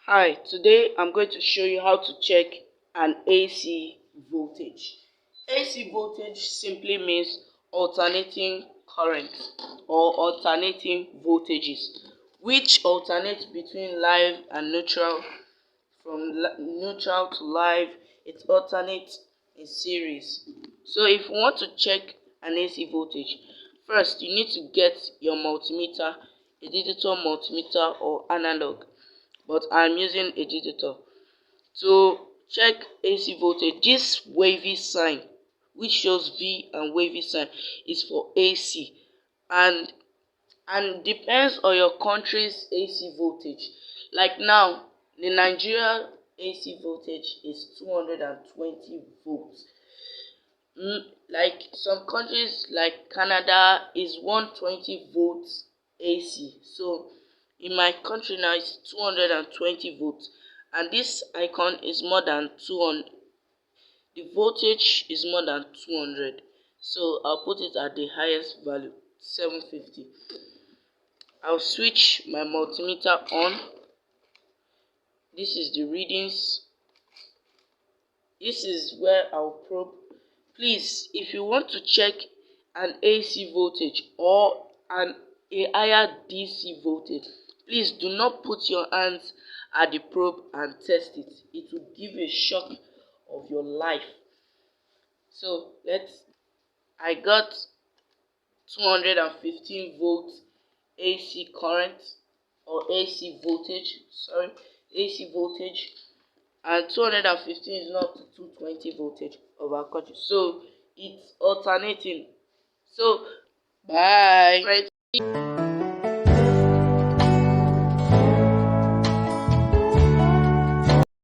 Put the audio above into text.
Hi, today I'm going to show you how to check an AC voltage. AC voltage simply means alternating current or alternating voltages, which alternate between live and neutral. From neutral to live, it alternates in series. So if you want to check an AC voltage, first you need to get your multimeter, a digital multimeter or analog, but I'm using a digital. To check AC voltage, this wavy sign which shows V and wavy sign is for AC, and depends on your country's AC voltage. Like now, the Nigeria AC voltage is 220 volts. Like some countries like Canada is 120 volts AC. So in my country now it's 220 volts, and this icon is more than 200. The voltage is more than 200. So I'll put it at the highest value, 750. I'll switch my multimeter on. This is the readings. This is where I'll probe. Please, if you want to check an AC voltage or a higher DC voltage, please do not put your hands at the probe and test it. It will give you a shock of your life. So I got 215 volts AC current or AC voltage, AC voltage, and 215 is not 220 voltage of our country, so it's alternating. So bye.